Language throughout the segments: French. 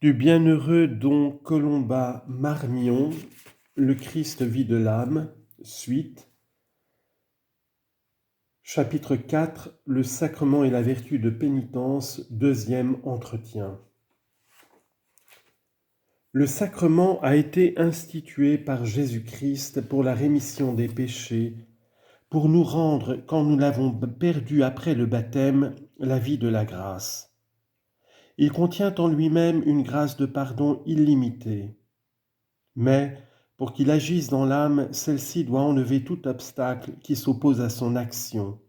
Du bienheureux Don Colomba Marmion, Le Christ vit de l'âme, suite. Chapitre 4, Le sacrement et la vertu de pénitence, deuxième entretien. Le sacrement a été institué par Jésus-Christ pour la rémission des péchés, pour nous rendre, quand nous l'avons perdu après le baptême, la vie de la grâce. Il contient en lui-même une grâce de pardon illimitée. Mais, pour qu'il agisse dans l'âme, celle-ci doit enlever tout obstacle qui s'oppose à son action.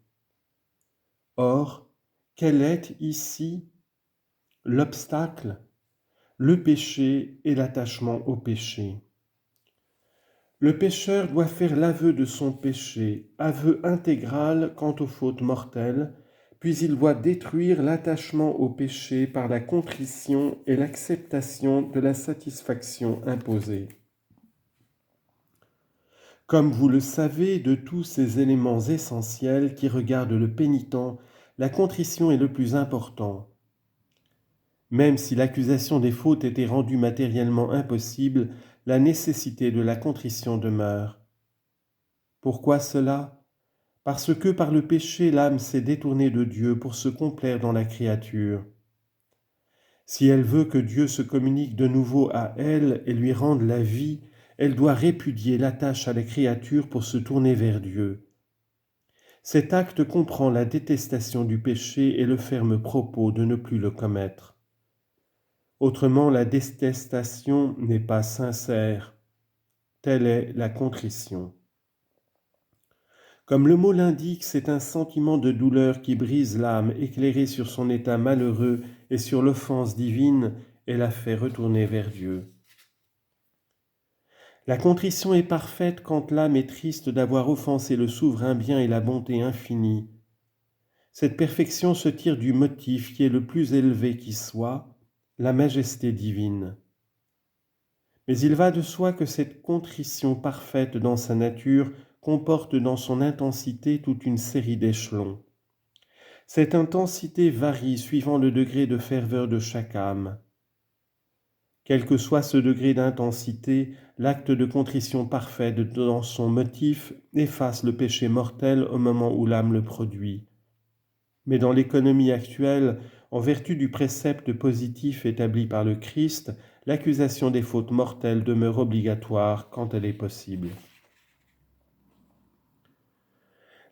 Or, quel est ici l'obstacle? Le péché et l'attachement au péché. Le pécheur doit faire l'aveu de son péché, aveu intégral quant aux fautes mortelles, puis il doit détruire l'attachement au péché par la contrition et l'acceptation de la satisfaction imposée. Comme vous le savez, de tous ces éléments essentiels qui regardent le pénitent, la contrition est le plus important. Même si l'accusation des fautes était rendue matériellement impossible, la nécessité de la contrition demeure. Pourquoi cela? Parce que par le péché, l'âme s'est détournée de Dieu pour se complaire dans la créature. Si elle veut que Dieu se communique de nouveau à elle et lui rende la vie, elle doit répudier l'attache à la créature pour se tourner vers Dieu. Cet acte comprend la détestation du péché et le ferme propos de ne plus le commettre. Autrement, la détestation n'est pas sincère. Telle est la contrition. Comme le mot l'indique, c'est un sentiment de douleur qui brise l'âme, éclairée sur son état malheureux et sur l'offense divine, et la fait retourner vers Dieu. La contrition est parfaite quand l'âme est triste d'avoir offensé le souverain bien et la bonté infinie. Cette perfection se tire du motif qui est le plus élevé qui soit, la majesté divine. Mais il va de soi que cette contrition parfaite dans sa nature comporte dans son intensité toute une série d'échelons. Cette intensité varie suivant le degré de ferveur de chaque âme. Quel que soit ce degré d'intensité, l'acte de contrition parfaite dans son motif efface le péché mortel au moment où l'âme le produit. Mais dans l'économie actuelle, en vertu du précepte positif établi par le Christ, l'accusation des fautes mortelles demeure obligatoire quand elle est possible.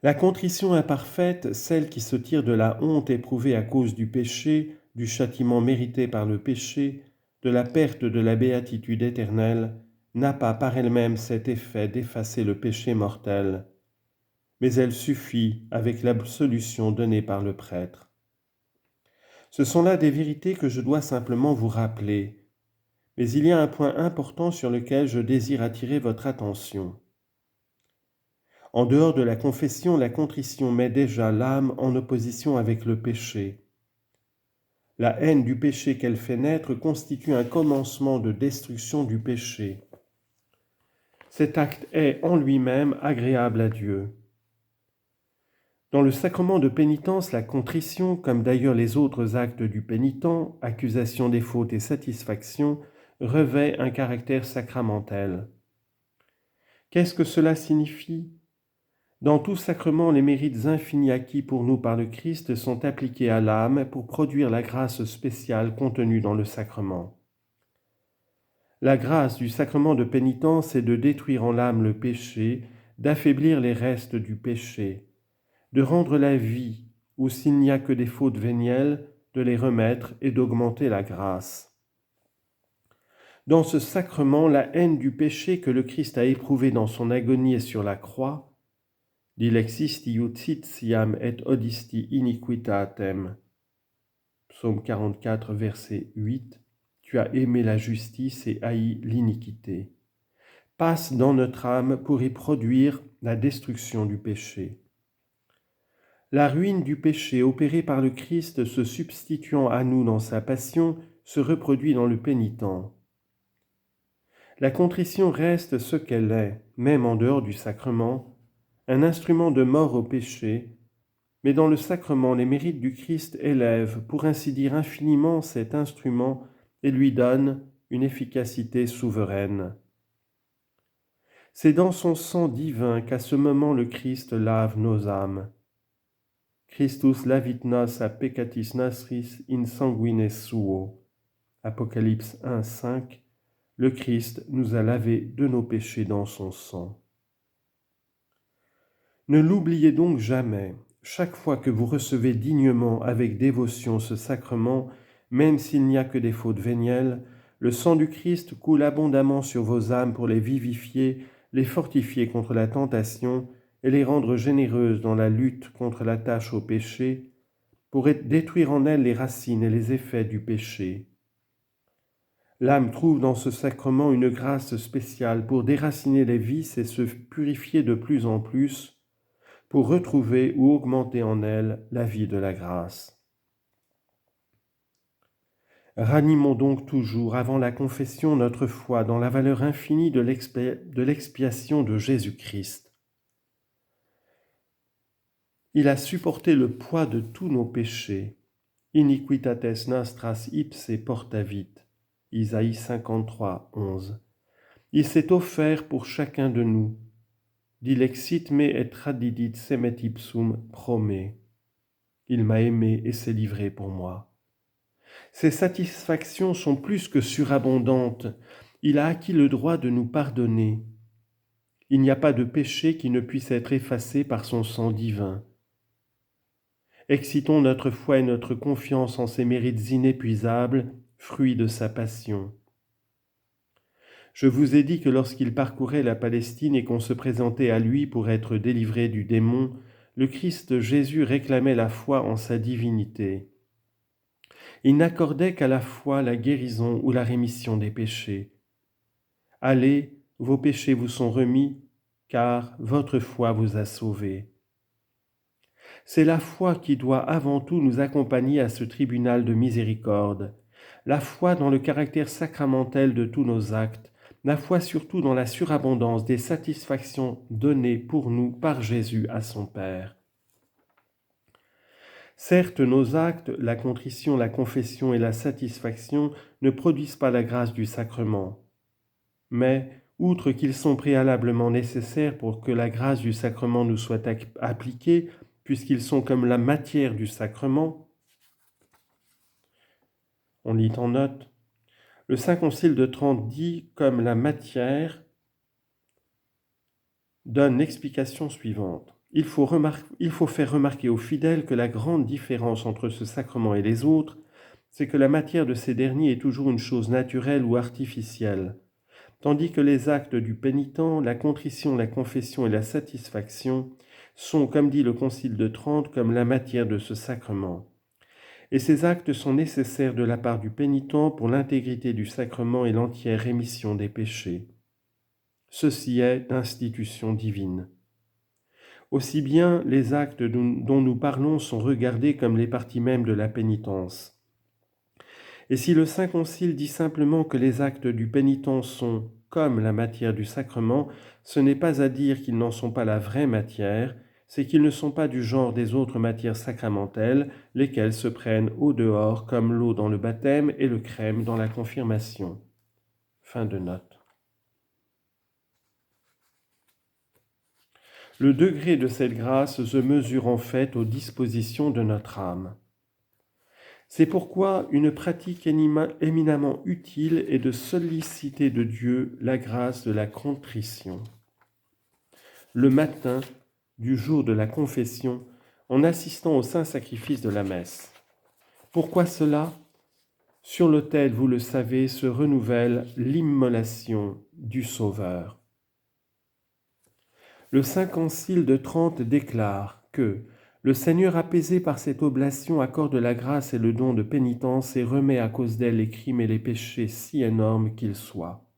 La contrition imparfaite, celle qui se tire de la honte éprouvée à cause du péché, du châtiment mérité par le péché, de la perte de la béatitude éternelle, n'a pas par elle-même cet effet d'effacer le péché mortel, mais elle suffit avec l'absolution donnée par le prêtre. Ce sont là des vérités que je dois simplement vous rappeler, mais il y a un point important sur lequel je désire attirer votre attention. En dehors de la confession, la contrition met déjà l'âme en opposition avec le péché. La haine du péché qu'elle fait naître constitue un commencement de destruction du péché. Cet acte est en lui-même agréable à Dieu. Dans le sacrement de pénitence, la contrition, comme d'ailleurs les autres actes du pénitent, accusation des fautes et satisfaction, revêt un caractère sacramentel. Qu'est-ce que cela signifie? Dans tout sacrement, les mérites infinis acquis pour nous par le Christ sont appliqués à l'âme pour produire la grâce spéciale contenue dans le sacrement. La grâce du sacrement de pénitence est de détruire en l'âme le péché, d'affaiblir les restes du péché, de rendre la vie, ou s'il n'y a que des fautes vénielles, de les remettre et d'augmenter la grâce. Dans ce sacrement, la haine du péché que le Christ a éprouvé dans son agonie et sur la croix, Dilexisti iam et odisti iniquitatem, Psaume 44, verset 8, tu as aimé la justice et haï l'iniquité, passe dans notre âme pour y produire la destruction du péché. La ruine du péché opérée par le Christ se substituant à nous dans sa passion se reproduit dans le pénitent. La contrition reste ce qu'elle est, même en dehors du sacrement, un instrument de mort au péché, mais dans le sacrement, les mérites du Christ élèvent, pour ainsi dire infiniment, cet instrument et lui donne une efficacité souveraine. C'est dans son sang divin qu'à ce moment le Christ lave nos âmes. Christus lavit nos a peccatis nostris in sanguine suo. Apocalypse 1, 5. Le Christ nous a lavés de nos péchés dans son sang. Ne l'oubliez donc jamais, chaque fois que vous recevez dignement avec dévotion ce sacrement, même s'il n'y a que des fautes vénielles, le sang du Christ coule abondamment sur vos âmes pour les vivifier, les fortifier contre la tentation et les rendre généreuses dans la lutte contre la tâche au péché, pour détruire en elles les racines et les effets du péché. L'âme trouve dans ce sacrement une grâce spéciale pour déraciner les vices et se purifier de plus en plus, pour retrouver ou augmenter en elle la vie de la grâce. Ranimons donc toujours avant la confession notre foi dans la valeur infinie de l'expiation de Jésus-Christ. Il a supporté le poids de tous nos péchés. Iniquitates nostras ipse portavit. Isaïe 53, 11. Il s'est offert pour chacun de nous. Dilexit me et tradidit semet ipsum promet. Il m'a aimé et s'est livré pour moi. Ses satisfactions sont plus que surabondantes. Il a acquis le droit de nous pardonner. Il n'y a pas de péché qui ne puisse être effacé par son sang divin. Excitons notre foi et notre confiance en ses mérites inépuisables, fruits de sa passion. Je vous ai dit que lorsqu'il parcourait la Palestine et qu'on se présentait à lui pour être délivré du démon, le Christ Jésus réclamait la foi en sa divinité. Il n'accordait qu'à la foi la guérison ou la rémission des péchés. Allez, vos péchés vous sont remis, car votre foi vous a sauvés. C'est la foi qui doit avant tout nous accompagner à ce tribunal de miséricorde, la foi dans le caractère sacramentel de tous nos actes, la foi surtout dans la surabondance des satisfactions données pour nous par Jésus à son Père. Certes, nos actes, la contrition, la confession et la satisfaction ne produisent pas la grâce du sacrement. Mais, outre qu'ils sont préalablement nécessaires pour que la grâce du sacrement nous soit appliquée, puisqu'ils sont comme la matière du sacrement, on lit en note, le Saint Concile de Trente dit comme la matière donne l'explication suivante. Il faut faire remarquer aux fidèles que la grande différence entre ce sacrement et les autres, c'est que la matière de ces derniers est toujours une chose naturelle ou artificielle, tandis que les actes du pénitent, la contrition, la confession et la satisfaction sont, comme dit le Concile de Trente, comme la matière de ce sacrement. Et ces actes sont nécessaires de la part du pénitent pour l'intégrité du sacrement et l'entière rémission des péchés. Ceci est d'institution divine. Aussi bien les actes dont nous parlons sont regardés comme les parties mêmes de la pénitence. Et si le Saint Concile dit simplement que les actes du pénitent sont comme la matière du sacrement, ce n'est pas à dire qu'ils n'en sont pas la vraie matière, c'est qu'ils ne sont pas du genre des autres matières sacramentelles, lesquelles se prennent au dehors comme l'eau dans le baptême et le crème dans la confirmation. Fin de note. Le degré de cette grâce se mesure en fait aux dispositions de notre âme. C'est pourquoi une pratique éminemment utile est de solliciter de Dieu la grâce de la contrition. Le matin du jour de la confession, en assistant au saint sacrifice de la messe. Pourquoi cela ? Sur l'autel, vous le savez, se renouvelle l'immolation du Sauveur. Le Saint Concile de Trente déclare que le Seigneur apaisé par cette oblation accorde la grâce et le don de pénitence et remet à cause d'elle les crimes et les péchés si énormes qu'ils soient.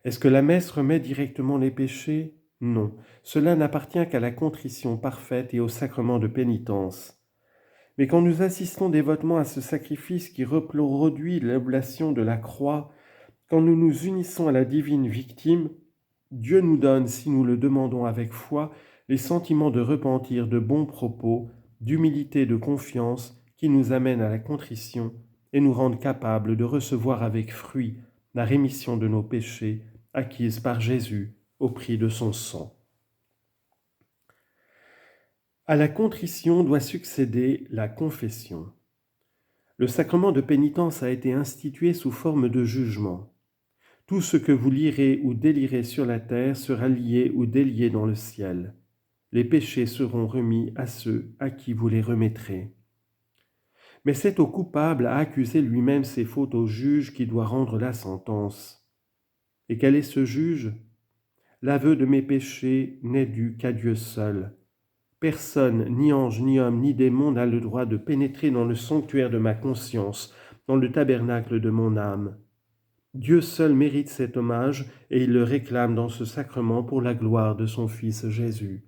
Est-ce que la messe remet directement les péchés ? Non, cela n'appartient qu'à la contrition parfaite et au sacrement de pénitence. Mais quand nous assistons dévotement à ce sacrifice qui reproduit l'oblation de la croix, quand nous nous unissons à la divine victime, Dieu nous donne, si nous le demandons avec foi, les sentiments de repentir, de bons propos, d'humilité, de confiance qui nous amènent à la contrition et nous rende capables de recevoir avec fruit la rémission de nos péchés acquise par Jésus au prix de son sang. À la contrition doit succéder la confession. Le sacrement de pénitence a été institué sous forme de jugement. Tout ce que vous lirez ou délirez sur la terre sera lié ou délié dans le ciel. Les péchés seront remis à ceux à qui vous les remettrez. Mais c'est au coupable à accuser lui-même ses fautes au juge qui doit rendre la sentence. Et quel est ce juge ? L'aveu de mes péchés n'est dû qu'à Dieu seul. Personne, ni ange, ni homme, ni démon n'a le droit de pénétrer dans le sanctuaire de ma conscience, dans le tabernacle de mon âme. Dieu seul mérite cet hommage et il le réclame dans ce sacrement pour la gloire de son Fils Jésus.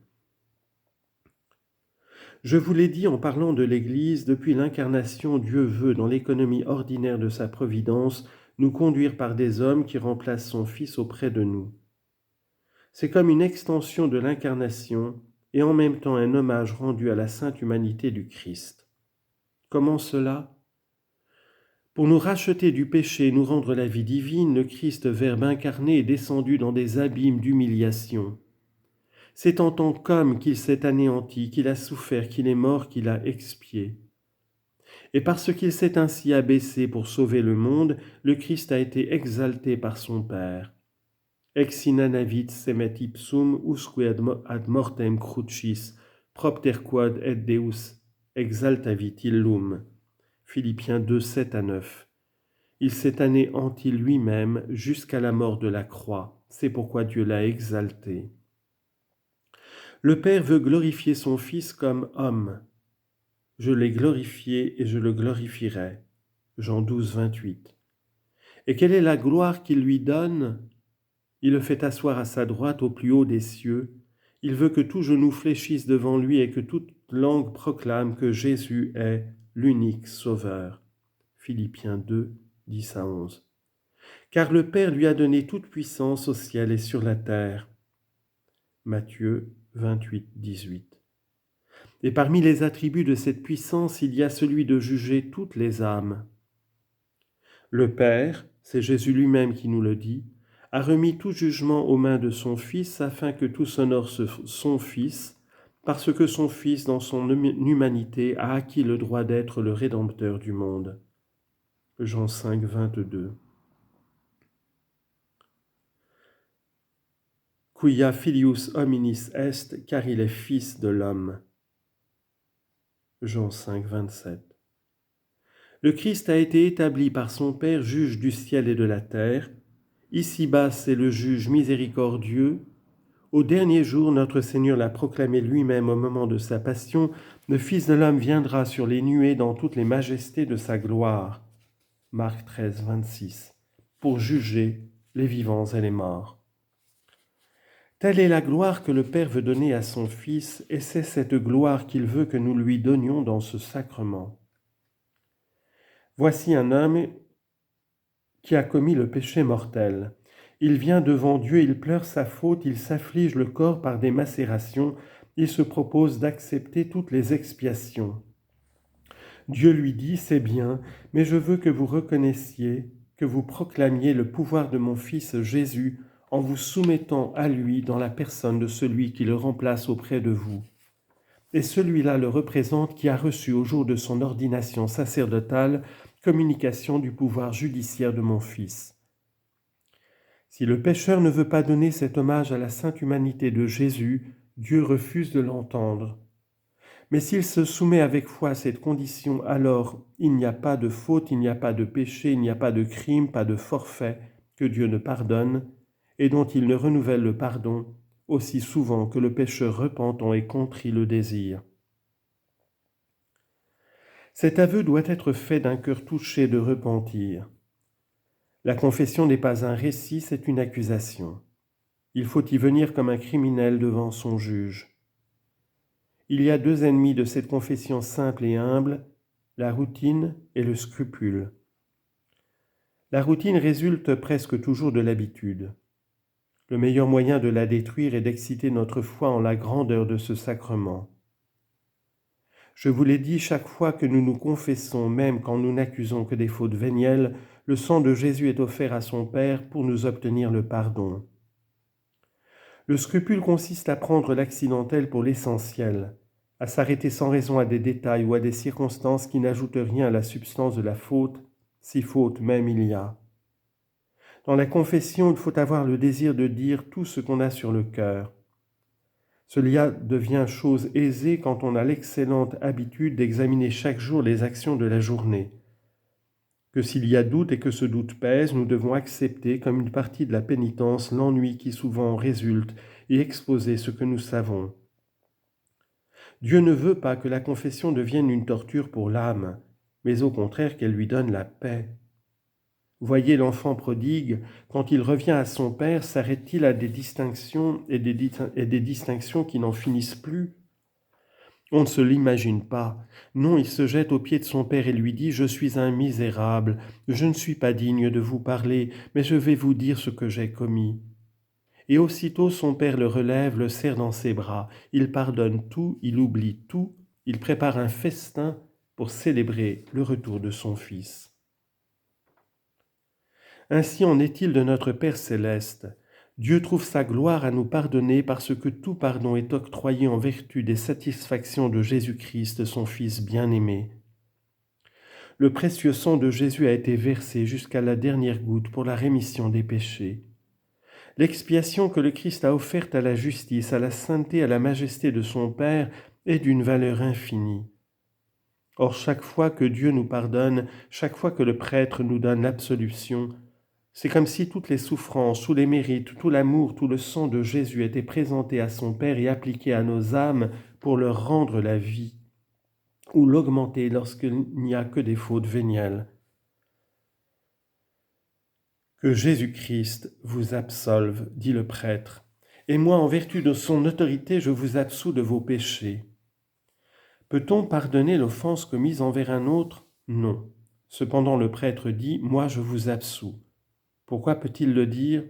Je vous l'ai dit en parlant de l'Église, depuis l'incarnation, Dieu veut, dans l'économie ordinaire de sa providence, nous conduire par des hommes qui remplacent son Fils auprès de nous. C'est comme une extension de l'incarnation et en même temps un hommage rendu à la sainte humanité du Christ. Comment cela ? Pour nous racheter du péché et nous rendre la vie divine, le Christ Verbe incarné est descendu dans des abîmes d'humiliation. C'est en tant qu'homme qu'il s'est anéanti, qu'il a souffert, qu'il est mort, qu'il a expié. Et parce qu'il s'est ainsi abaissé pour sauver le monde, le Christ a été exalté par son Père. Ex inanavit semet ipsum usque ad mortem crucis, propter quod et Deus exaltavit illum. Philippiens 2, 7-9. Il s'est anéanti lui-même jusqu'à la mort de la croix. C'est pourquoi Dieu l'a exalté. Le Père veut glorifier son Fils comme homme. Je l'ai glorifié et je le glorifierai. Jean 12, 28. Et quelle est la gloire qu'il lui donne ? Il le fait asseoir à sa droite au plus haut des cieux. Il veut que tout genou fléchisse devant lui et que toute langue proclame que Jésus est l'unique Sauveur. Philippiens 2, 10-11. Car le Père lui a donné toute puissance au ciel et sur la terre. Matthieu 28, 18. Et parmi les attributs de cette puissance, il y a celui de juger toutes les âmes. Le Père, c'est Jésus lui-même qui nous le dit, a remis tout jugement aux mains de son Fils afin que tous honorent son Fils, parce que son Fils, dans son humanité, a acquis le droit d'être le Rédempteur du monde. Jean 5, 22. Quia filius hominis est, car il est fils de l'homme. Jean 5, 27. Le Christ a été établi par son Père juge du ciel et de la terre. Ici-bas, c'est le juge miséricordieux. Au dernier jour, notre Seigneur l'a proclamé lui-même au moment de sa passion, le Fils de l'homme viendra sur les nuées dans toutes les majestés de sa gloire. Marc 13, 26. Pour juger les vivants et les morts. Telle est la gloire que le Père veut donner à son Fils, et c'est cette gloire qu'il veut que nous lui donnions dans ce sacrement. Voici un homme qui a commis le péché mortel. Il vient devant Dieu, il pleure sa faute, il s'afflige le corps par des macérations, il se propose d'accepter toutes les expiations. Dieu lui dit, c'est bien, mais je veux que vous reconnaissiez, que vous proclamiez le pouvoir de mon Fils Jésus en vous soumettant à lui dans la personne de celui qui le remplace auprès de vous. Et celui-là le représente qui a reçu au jour de son ordination sacerdotale communication du pouvoir judiciaire de mon Fils. Si le pécheur ne veut pas donner cet hommage à la sainte humanité de Jésus, Dieu refuse de l'entendre. Mais s'il se soumet avec foi à cette condition, alors il n'y a pas de faute, il n'y a pas de péché, il n'y a pas de crime, pas de forfait que Dieu ne pardonne et dont il ne renouvelle le pardon aussi souvent que le pécheur repentant et contrit le désire. Cet aveu doit être fait d'un cœur touché de repentir. La confession n'est pas un récit, c'est une accusation. Il faut y venir comme un criminel devant son juge. Il y a deux ennemis de cette confession simple et humble, la routine et le scrupule. La routine résulte presque toujours de l'habitude. Le meilleur moyen de la détruire est d'exciter notre foi en la grandeur de ce sacrement. Je vous l'ai dit, chaque fois que nous nous confessons, même quand nous n'accusons que des fautes vénielles, le sang de Jésus est offert à son Père pour nous obtenir le pardon. Le scrupule consiste à prendre l'accidentel pour l'essentiel, à s'arrêter sans raison à des détails ou à des circonstances qui n'ajoutent rien à la substance de la faute, si faute même il y a. Dans la confession, il faut avoir le désir de dire tout ce qu'on a sur le cœur. Cela devient chose aisée quand on a l'excellente habitude d'examiner chaque jour les actions de la journée. Que s'il y a doute et que ce doute pèse, nous devons accepter comme une partie de la pénitence l'ennui qui souvent en résulte et exposer ce que nous savons. Dieu ne veut pas que la confession devienne une torture pour l'âme, mais au contraire qu'elle lui donne la paix. Voyez l'enfant prodigue, quand il revient à son père, s'arrête-t-il à des distinctions et des distinctions qui n'en finissent plus? On ne se l'imagine pas. Non, il se jette aux pieds de son père et lui dit « Je suis un misérable, je ne suis pas digne de vous parler, mais je vais vous dire ce que j'ai commis. » Et aussitôt son père le relève, le serre dans ses bras. Il pardonne tout, il oublie tout, il prépare un festin pour célébrer le retour de son fils. Ainsi en est-il de notre Père céleste. Dieu trouve sa gloire à nous pardonner parce que tout pardon est octroyé en vertu des satisfactions de Jésus-Christ, son Fils bien-aimé. Le précieux sang de Jésus a été versé jusqu'à la dernière goutte pour la rémission des péchés. L'expiation que le Christ a offerte à la justice, à la sainteté, à la majesté de son Père est d'une valeur infinie. Or, chaque fois que Dieu nous pardonne, chaque fois que le prêtre nous donne l'absolution, c'est comme si toutes les souffrances, tous les mérites, tout l'amour, tout le sang de Jésus étaient présentés à son Père et appliqués à nos âmes pour leur rendre la vie, ou l'augmenter lorsqu'il n'y a que des fautes véniales. Que Jésus-Christ vous absolve, dit le prêtre, et moi, en vertu de son autorité, je vous absous de vos péchés. Peut-on pardonner l'offense commise envers un autre? Non. Cependant le prêtre dit « Moi je vous absous ». Pourquoi peut-il le dire?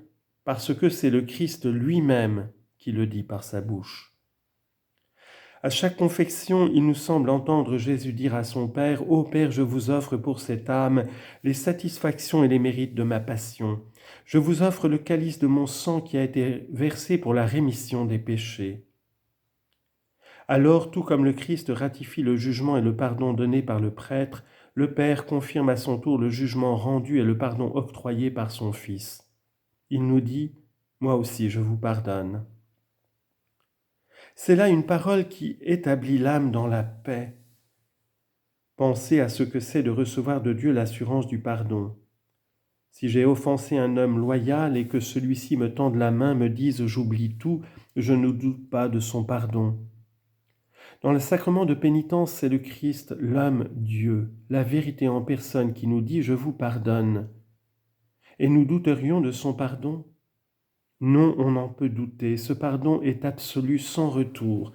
Parce que c'est le Christ lui-même qui le dit par sa bouche. À chaque confession, il nous semble entendre Jésus dire à son Père « Ô Père, je vous offre pour cette âme les satisfactions et les mérites de ma passion. Je vous offre le calice de mon sang qui a été versé pour la rémission des péchés. » Alors, tout comme le Christ ratifie le jugement et le pardon donné par le prêtre, le Père confirme à son tour le jugement rendu et le pardon octroyé par son Fils. Il nous dit « Moi aussi je vous pardonne ». C'est là une parole qui établit l'âme dans la paix. Pensez à ce que c'est de recevoir de Dieu l'assurance du pardon. Si j'ai offensé un homme loyal et que celui-ci me tende la main, me dise « J'oublie tout », je ne doute pas de son pardon. Dans le sacrement de pénitence, c'est le Christ, l'homme Dieu, la vérité en personne qui nous dit « Je vous pardonne ». Et nous douterions de son pardon? Non, on en peut douter, ce pardon est absolu sans retour.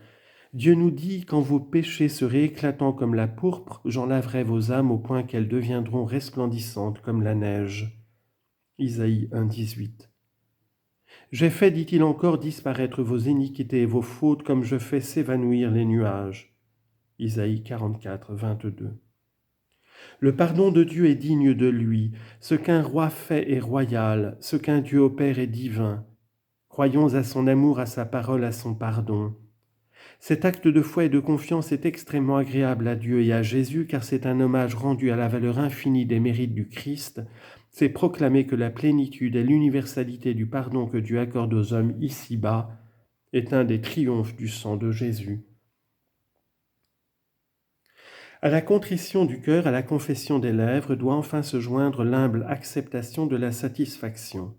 Dieu nous dit « Quand vos péchés seraient éclatants comme la pourpre, j'en laverai vos âmes au point qu'elles deviendront resplendissantes comme la neige. » Isaïe 1,18. J'ai fait, dit-il encore, disparaître vos iniquités et vos fautes comme je fais s'évanouir les nuages. Isaïe 44, 22. Le pardon de Dieu est digne de lui. Ce qu'un roi fait est royal, ce qu'un Dieu opère est divin. Croyons à son amour, à sa parole, à son pardon. Cet acte de foi et de confiance est extrêmement agréable à Dieu et à Jésus, car c'est un hommage rendu à la valeur infinie des mérites du Christ. C'est proclamer que la plénitude et l'universalité du pardon que Dieu accorde aux hommes ici-bas est un des triomphes du sang de Jésus. À la contrition du cœur, à la confession des lèvres, doit enfin se joindre l'humble acceptation de la satisfaction.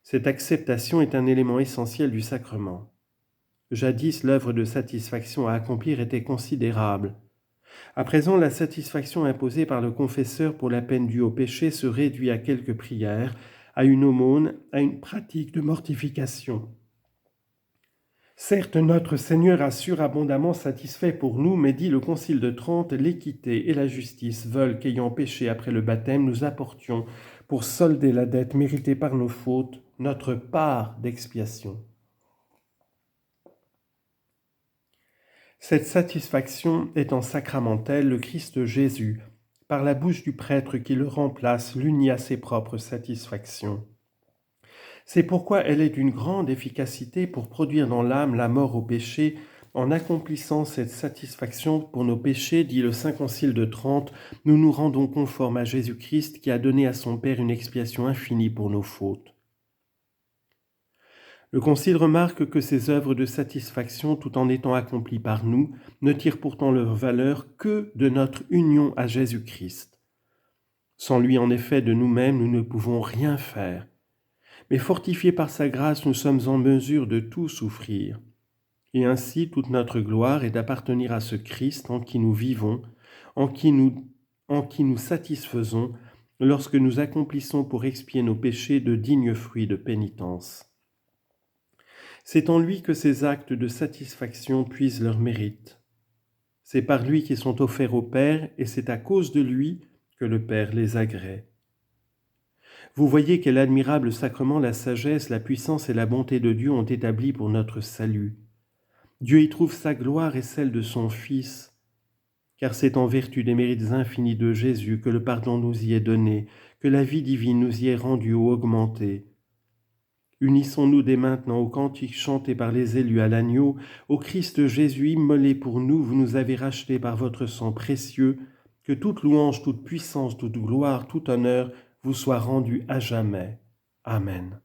Cette acceptation est un élément essentiel du sacrement. Jadis, l'œuvre de satisfaction à accomplir était considérable. À présent, la satisfaction imposée par le confesseur pour la peine due au péché se réduit à quelques prières, à une aumône, à une pratique de mortification. Certes, notre Seigneur a surabondamment satisfait pour nous, mais dit le Concile de Trente, l'équité et la justice veulent qu'ayant péché après le baptême, nous apportions, pour solder la dette méritée par nos fautes, notre part d'expiation. Cette satisfaction étant sacramentelle, le Christ Jésus, par la bouche du prêtre qui le remplace, l'unit à ses propres satisfactions. C'est pourquoi elle est d'une grande efficacité pour produire dans l'âme la mort au péché, en accomplissant cette satisfaction pour nos péchés, dit le Saint Concile de Trente, nous nous rendons conformes à Jésus-Christ qui a donné à son Père une expiation infinie pour nos fautes. Le Concile remarque que ces œuvres de satisfaction, tout en étant accomplies par nous, ne tirent pourtant leur valeur que de notre union à Jésus-Christ. Sans lui, en effet, de nous-mêmes, nous ne pouvons rien faire. Mais fortifiés par sa grâce, nous sommes en mesure de tout souffrir. Et ainsi, toute notre gloire est d'appartenir à ce Christ en qui nous vivons, en qui nous satisfaisons, lorsque nous accomplissons pour expier nos péchés de dignes fruits de pénitence. C'est en lui que ces actes de satisfaction puisent leur mérite. C'est par lui qu'ils sont offerts au Père, et c'est à cause de lui que le Père les agrée. Vous voyez quel admirable sacrement la sagesse, la puissance et la bonté de Dieu ont établi pour notre salut. Dieu y trouve sa gloire et celle de son Fils, car c'est en vertu des mérites infinis de Jésus que le pardon nous y est donné, que la vie divine nous y est rendue ou augmentée. Unissons-nous dès maintenant au cantique chanté par les élus à l'agneau, au Christ Jésus immolé pour nous, vous nous avez rachetés par votre sang précieux, que toute louange, toute puissance, toute gloire, tout honneur vous soit rendu à jamais. Amen.